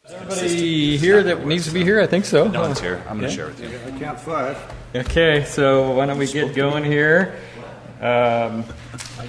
Everybody here that needs to be here? I think so. No one's here. I'm going to share with you. I count 5. Okay, so why don't we get going here? I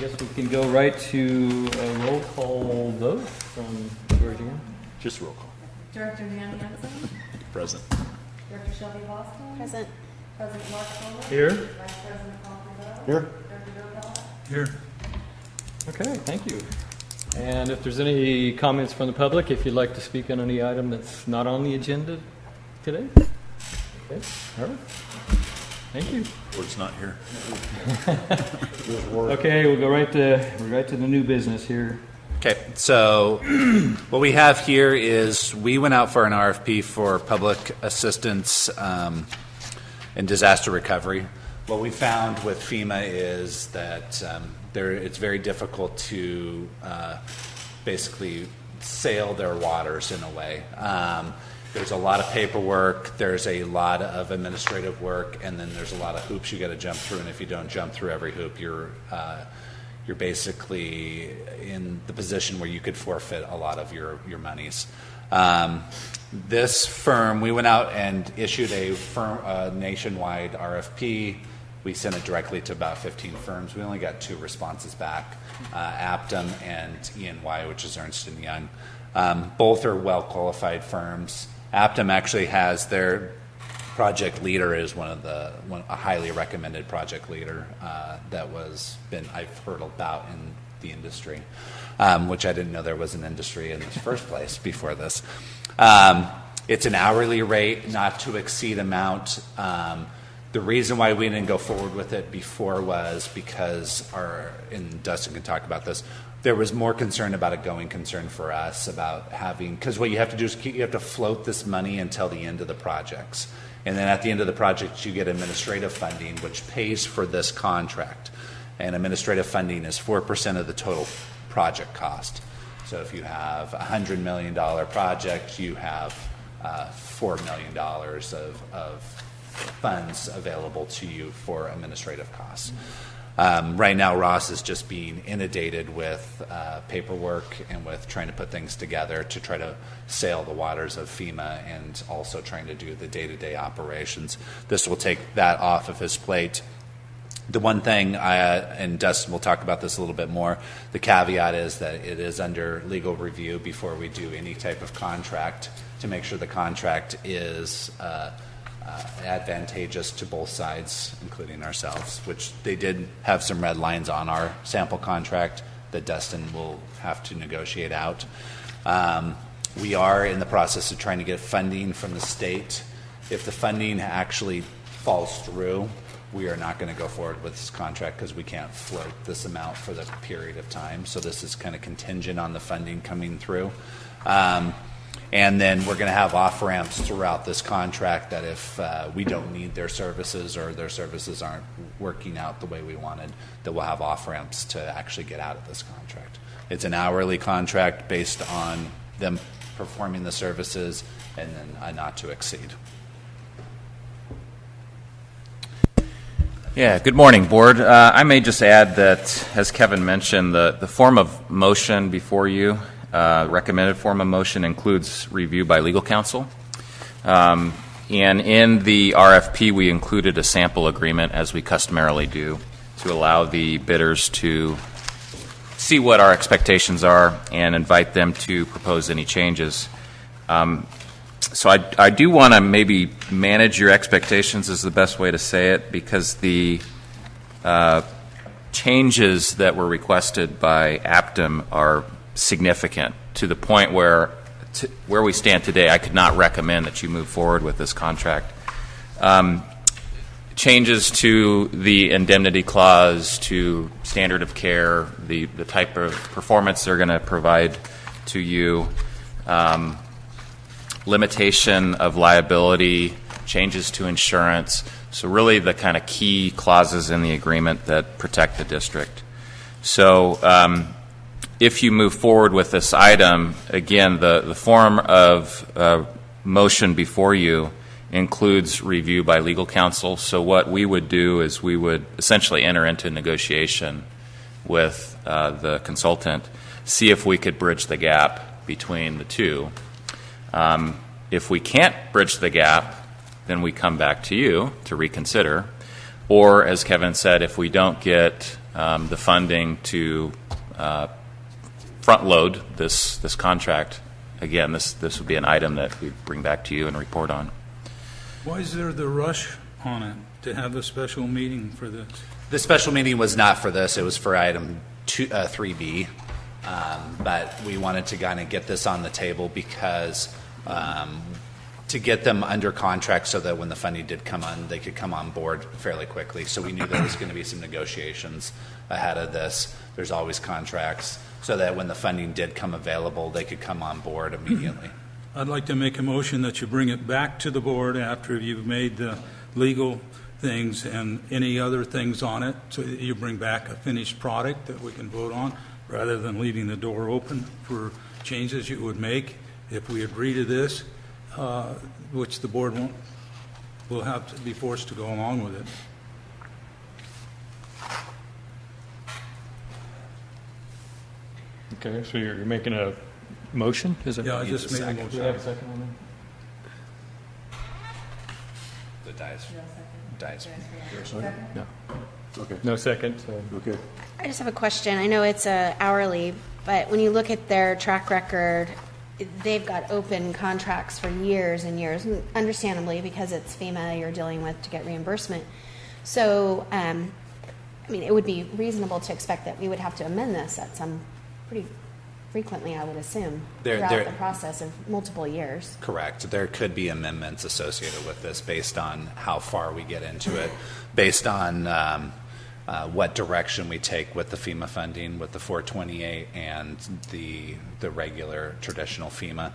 guess we can go right to a roll call vote from George again. Just roll call. Director Dan Hansen. Present. Director Shelby Boston. Present. President Mark Fuller. Here. Vice President Paul Rivera. Here. Director Bill Bell. Here. Okay, thank you. And if there's any comments from the public, if you'd like to speak on any item that's not on the agenda today? Okay, all right. Thank you. Word's not here. Okay, we'll go right to the new business here. Okay, so what we have here is we went out for an RFP for public assistance in disaster recovery. What we found with FEMA is that it's very difficult to basically sail their waters in a way. There's a lot of paperwork, there's a lot of administrative work, and then there's a lot of hoops you got to jump through. And if you don't jump through every hoop, you're basically in the position where you could forfeit a lot of your monies. This firm, we went out and issued a nationwide RFP. We sent it directly to about 15 firms. We only got 2 responses back, Aptum and EY, which is Ernst & Young. Both are well-qualified firms. Aptum actually has their project leader is a highly recommended project leader I've heard about in the industry, which I didn't know there was an industry in the first place before this. It's an hourly rate, not to exceed amount. The reason why we didn't go forward with it before was because and Dustin can talk about this, there was more concern about a going concern for us about because what you have to do is you have to float this money until the end of the projects. And then at the end of the project, you get administrative funding, which pays for this contract. And administrative funding is 4% of the total project cost. So if you have a $100 million project, you have $4 million of funds available to you for administrative costs. Right now, Ross is just being inundated with paperwork and with trying to put things together to try to sail the waters of FEMA and also trying to do the day-to-day operations. This will take that off of his plate. The one thing, and Dustin will talk about this a little bit more, the caveat is that it is under legal review before we do any type of contract to make sure the contract is advantageous to both sides, including ourselves, which they did have some red lines on our sample contract that Dustin will have to negotiate out. We are in the process of trying to get funding from the state. If the funding actually falls through, we are not going to go forward with this contract because we can't float this amount for the period of time. So this is kind of contingent on the funding coming through. And then we're going to have off-ramps throughout this contract that if we don't need their services or their services aren't working out the way we wanted, that we'll have off-ramps to actually get out of this contract. It's an hourly contract based on them performing the services and then a not to exceed. Yeah, good morning, Board. I may just add that, as Kevin mentioned, the form of motion before you, recommended form of motion, includes review by legal counsel. And in the RFP, we included a sample agreement, as we customarily do, to allow the bidders to see what our expectations are and invite them to propose any changes. So I do want to maybe manage your expectations is the best way to say it, because the changes that were requested by Aptum are significant to the point where we stand today, I could not recommend that you move forward with this contract. Changes to the indemnity clause, to standard of care, the type of performance they're going to provide to you, limitation of liability, changes to insurance. So really the kind of key clauses in the agreement that protect the district. So if you move forward with this item, again, the form of motion before you includes review by legal counsel. So what we would do is we would essentially enter into negotiation with the consultant, see if we could bridge the gap between the two. If we can't bridge the gap, then we come back to you to reconsider. Or, as Kevin said, if we don't get the funding to front load this contract, again, this would be an item that we bring back to you and report on. Why is there the rush on it to have a special meeting for this? The special meeting was not for this, it was for item 3B. But we wanted to kind of get this on the table because to get them under contract so that when the funding did come on, they could come on board fairly quickly. So we knew there was going to be some negotiations ahead of this. There's always contracts, so that when the funding did come available, they could come on board immediately. I'd like to make a motion that you bring it back to the board after you've made the legal things and any other things on it, so that you bring back a finished product that we can vote on, rather than leaving the door open for changes you would make if we agree to this, which the board will have to be forced to go along with it. Okay, so you're making a motion? Is it? Yeah, I Need just a made a second. Do we have a motion. second on The dice. Dice. that? No. Okay. No second, so. Okay. I just have a question. I know it's hourly, but when you look at their track record, they've got open contracts for years and years, and understandably, because it's FEMA you're dealing with to get reimbursement. So, I mean, it would be reasonable to expect that we would have to amend this at some pretty frequently, I would assume, There- throughout the process of multiple years. Correct. There could be amendments associated with this based on how far we get into it, based on what direction we take with the FEMA funding, with the 428 and the regular traditional FEMA.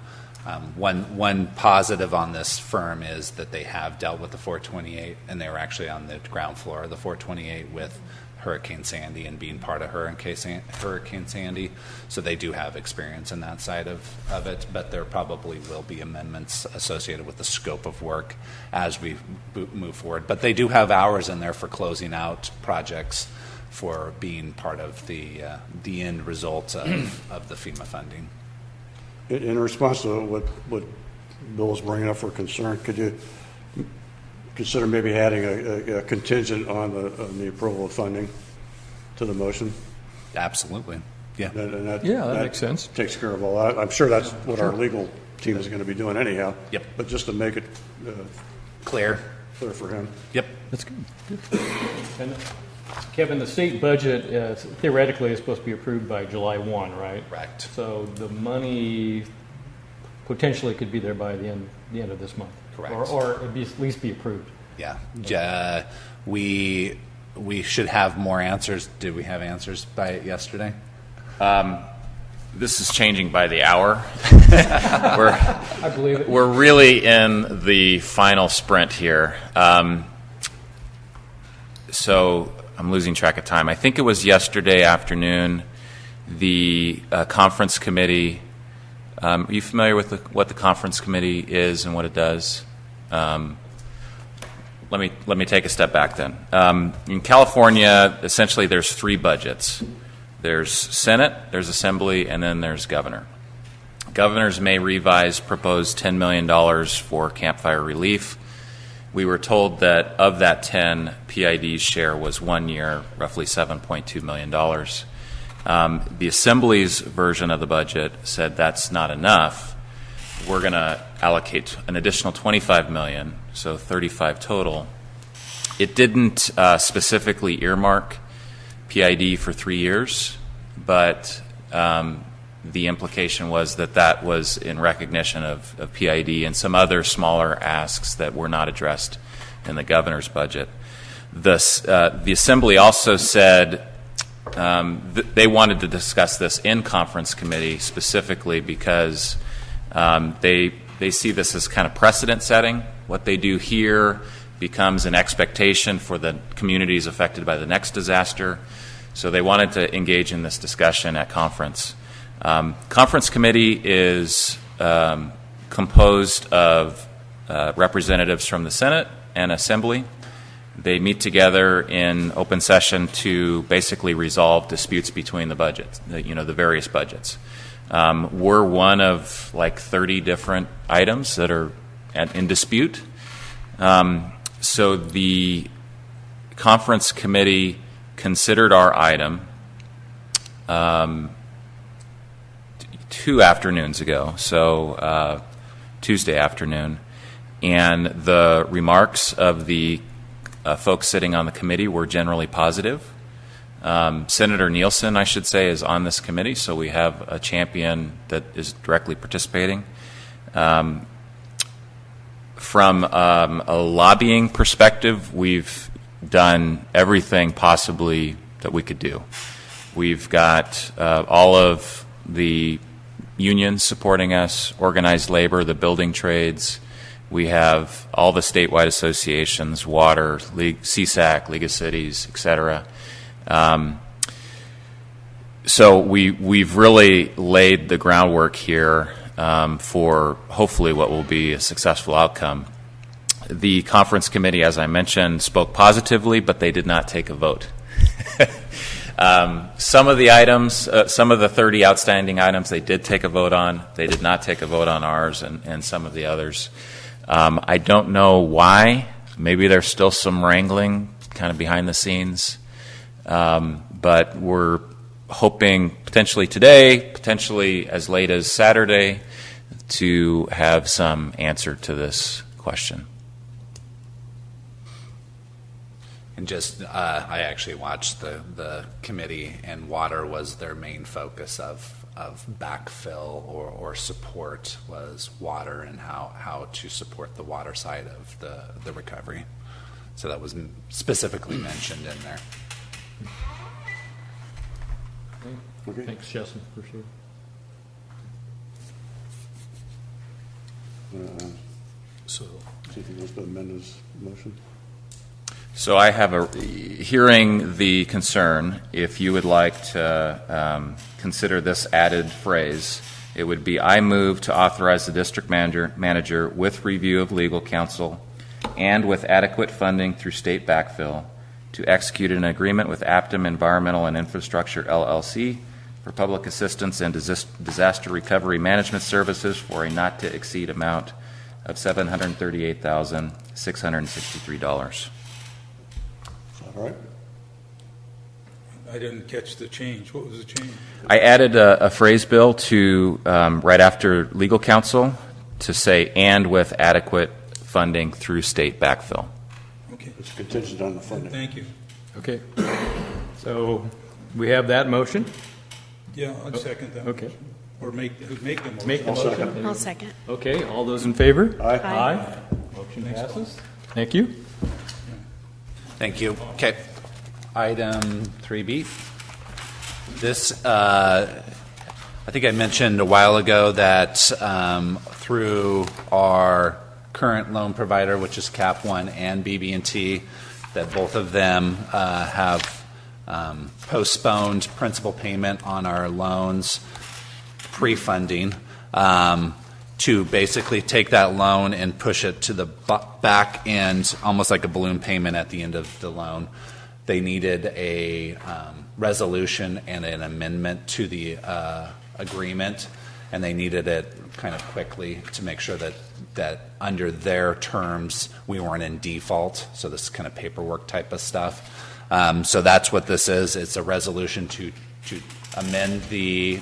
One positive on this firm is that they have dealt with the 428, and they were actually on the ground floor of the 428 with Hurricane Sandy and being part of Hurricane Sandy. So they do have experience in that side of it, but there probably will be amendments associated with the scope of work as we move forward. But they do have hours in there for closing out projects, for being part of the end result of the FEMA funding. In response to what Bill was bringing up for concern, could you consider maybe adding a contingent on the approval of funding to the motion? Absolutely. Yeah. And that makes sense. Takes care of all that. I'm sure that's what our legal team is going to be doing anyhow. Yep. But just to make it Clear. clear for him. Yep. That's good. And Kevin, the state budget theoretically is supposed to be approved by July 1, right? Correct. So the money potentially could be there by the end of this month. Correct. Or at least be approved. Yeah. We should have more answers. Did we have answers by yesterday? This is changing by the hour. I believe it. We're really in the final sprint here. So I'm losing track of time. I think it was yesterday afternoon, the conference committee. Are you familiar with what the conference committee is and what it does? Let me take a step back then. In California, essentially there's three budgets. There's Senate, there's Assembly, and then there's Governor. Governors may revise proposed $10 million for campfire relief. We were told that of that 10, PID's share was 1 year, roughly $7.2 million. The Assembly's version of the budget said that's not enough. We're going to allocate an additional $25 million, so 35 total. It didn't specifically earmark PID for 3 years, but the implication was that was in recognition of PID and some other smaller asks that were not addressed in the governor's budget. The Assembly also said they wanted to discuss this in conference committee specifically because they see this as kind of precedent setting. What they do here becomes an expectation for the communities affected by the next disaster. So they wanted to engage in this discussion at conference. Conference committee is composed of representatives from the Senate and Assembly. They meet together in open session to basically resolve disputes between the budgets, the various budgets. We're one of like 30 different items that are in dispute. So the conference committee considered our item 2 afternoons ago, so Tuesday afternoon, and the remarks of the folks sitting on the committee were generally positive. Senator Nielsen, I should say, is on this committee, so we have a champion that is directly participating. From a lobbying perspective, we've done everything possibly that we could do. We've got all of the unions supporting us, organized labor, the building trades. We have all the statewide associations, Water, CSAC, League of Cities, et cetera. So we've really laid the groundwork here for hopefully what will be a successful outcome. The conference committee, as I mentioned, spoke positively, but they did not take a vote. Some of the items, some of the 30 outstanding items, they did take a vote on. They did not take a vote on ours and some of the others. I don't know why. Maybe there's still some wrangling kind of behind the scenes. But we're hoping potentially today, potentially as late as Saturday, to have some answer to this question. And just, I actually watched the committee, and water was their main focus of backfill or support, was water and how to support the water side of the recovery. So that was specifically mentioned in there. Okay. Thanks, Justin, for sure. So, See if he wants to amend his motion. So I have hearing the concern, if you would like to consider this added phrase, it would be, I move to authorize the district manager with review of legal counsel and with adequate funding through state backfill to execute an agreement with Aptum Environmental and Infrastructure, LLC, for public assistance and disaster recovery management services for a not-to-exceed amount of $738,663. Is that all right? I didn't catch the change. What was the change? I added a phrase, Bill, to right after legal counsel to say, and with adequate funding through state backfill. Okay, It's contingent on the funding. thank you. Okay. So we have that motion. Yeah, I'd second that. Okay. motion. Or make the motion. Make the I'll motion. second. I'll second. Okay, all those in favor? Aye. Aye. Motion passes. Thank you. Thank you. Okay. Item 3B. This, I think I mentioned a while ago that through our current loan provider, which is Cap One and BB&T, that both of them have postponed principal payment on our loans, pre-funding, to basically take that loan and push it to the back end, almost like a balloon payment at the end of the loan. They needed a resolution and an amendment to the agreement, and they needed it kind of quickly to make sure that under their terms we weren't in default. So this is kind of paperwork type of stuff. So that's what this is. It's a resolution to amend the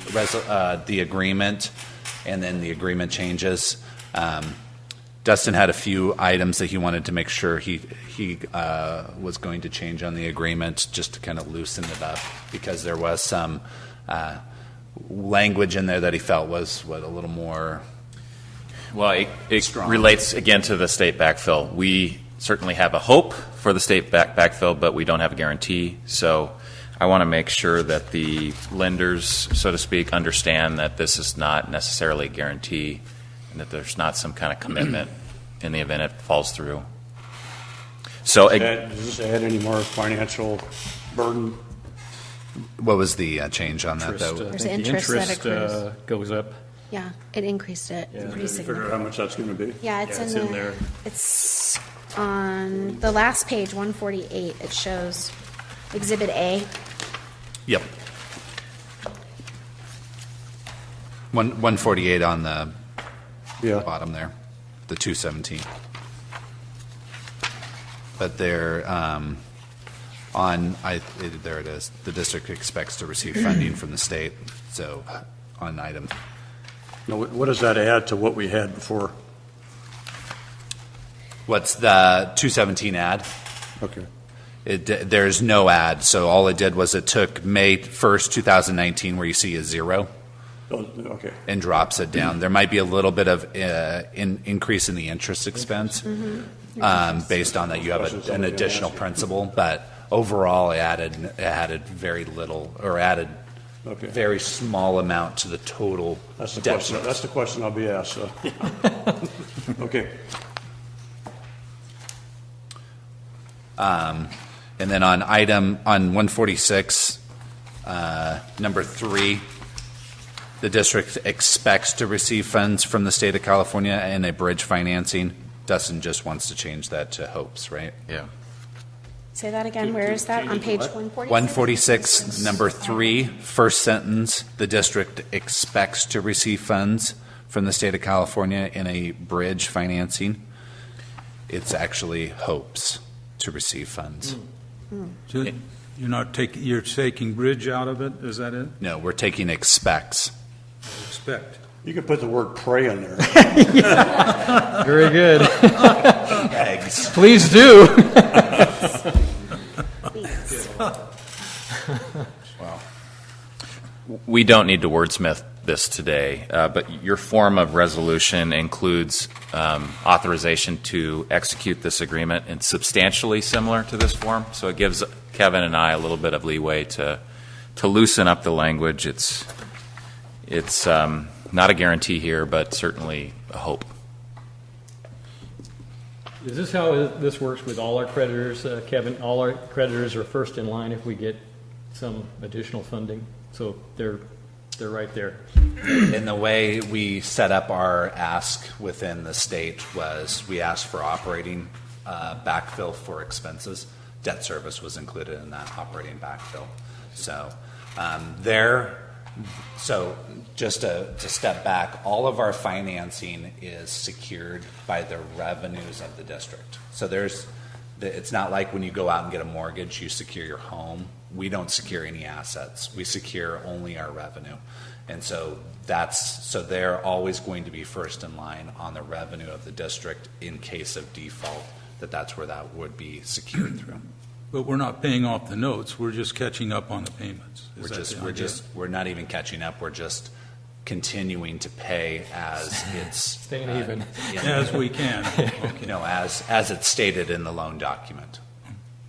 agreement, and then the agreement changes. Dustin had a few items that he wanted to make sure he was going to change on the agreement, just to kind of loosen it up, because there was some language in there that he felt was a little more. Well, it Strong. relates again to the state backfill. We certainly have a hope for the state backfill, but we don't have a guarantee. So I want to make sure that the lenders, so to speak, understand that this is not necessarily a guarantee, and that there's not some kind of commitment in the event it falls through. So Does this add any more financial burden? What was the change on that, Interest, though? I There's think the interest that interest accrues. goes up. Yeah, it increased it Yeah. pretty Did you figure out significantly. how much that's going to be? Yeah, it's, Yeah, it's in, in there. It's on the last page, 148. It shows Exhibit A. Yep. 148 on the Yeah, bottom there, the 217. But they're there it is. The district expects to receive funding from the state. So on item, now, what does that add to what we had before? what's the 217 add? Okay. There's no add. So all it did was it took May 1st, 2019, where you see a 0, Oh, okay. and drops it down. There might be a little bit of increase in the interest expense based on that you have an additional principal, but overall it added very little, or added Okay. very small amount to the total That's the debt question. service. That's the question I'll be asked. So. Okay. And then on 146, number 3, the district expects to receive funds from the state of California in a bridge financing. Dustin just wants to change that to hopes, right? Yeah. Say that again. Where is that? On page 146? 146, number 3, first sentence, the district expects to receive funds from the state of California in a bridge financing. It's actually hopes to receive funds. So you're taking bridge out of it, is that it? No, we're taking expects. Expect. You can put the word pray in there. Very good. Eggs. Please do. Please. We don't need to wordsmith this today, but your form of resolution includes authorization to execute this agreement, and substantially similar to this form. So it gives Kevin and I a little bit of leeway to loosen up the language. It's not a guarantee here, but certainly a hope. Is this how this works with all our creditors, Kevin? All our creditors are first in line if we get some additional funding, so they're right there. And the way we set up our ask within the state was we asked for operating backfill for expenses. Debt service was included in that operating backfill. So so just to step back, all of our financing is secured by the revenues of the district. So it's not like when you go out and get a mortgage, you secure your home. We don't secure any assets. We secure only our revenue. And so they're always going to be first in line on the revenue of the district in case of default, that's where that would be secured through. But we're not paying off the notes, we're just catching up on the payments. We're not even catching up, we're just continuing to pay as it's Staying even. As we can. as it's stated in the loan document.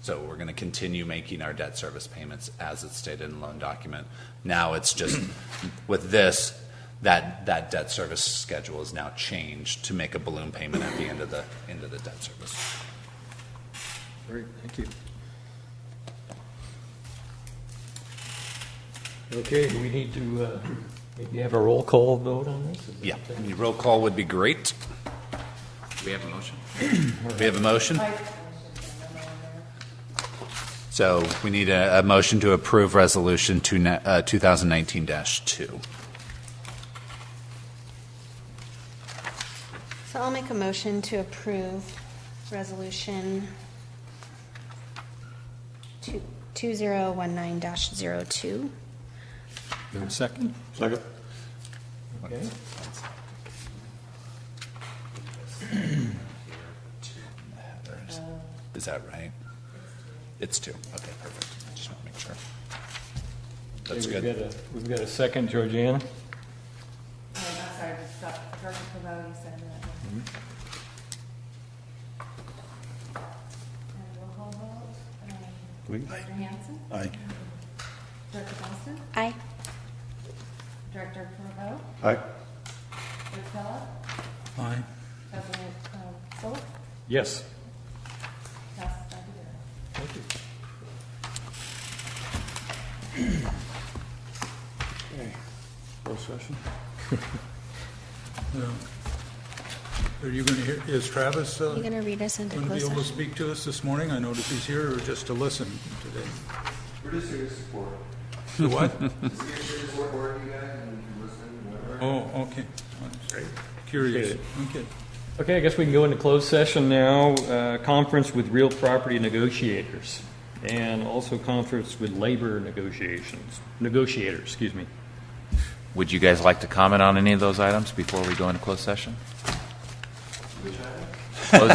So we're going to continue making our debt service payments as it's stated in the loan document. Now it's just with this, that debt service schedule is now changed to make a balloon payment at the end of the debt service. Great, thank you. Okay, do we need to maybe have a roll call vote on this? Yeah, the roll call would be great. Do we have a motion? We have a motion. So we need a motion to approve resolution 2019-2. So I'll make a motion to approve resolution 2019-02. There a second? Second. Okay. Is that right? It's 2. Okay, perfect. I just want to make sure. That's Okay, good. We've got a second, Georgiana. I'm sorry, Director Pavone, you said that. And roll call vote. Director Hansen? Aye. Director Boston? Aye. Director Pavone? Aye. Director Kellogg? Aye. President Philip? Yes. Passes 5-0. Thank you. Okay. Closed session. Are you going to hear, is Travis You going to read us into going to be closed able to session? speak to us this morning? I noticed he's here, or just to listen today? We're just here to support. The what? Just here to support you guys and listen, whatever. Oh, okay. Curious. Okay. Okay, I guess we can go into closed session now. Conference with real property negotiators, and also conference with labor negotiators, excuse me. Would you guys like to comment on any of those items before we go into closed session? I'll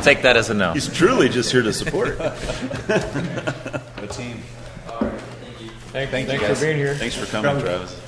take that as a no. He's truly just here to support. What a team. Thanks for being here. Thanks for coming, Travis.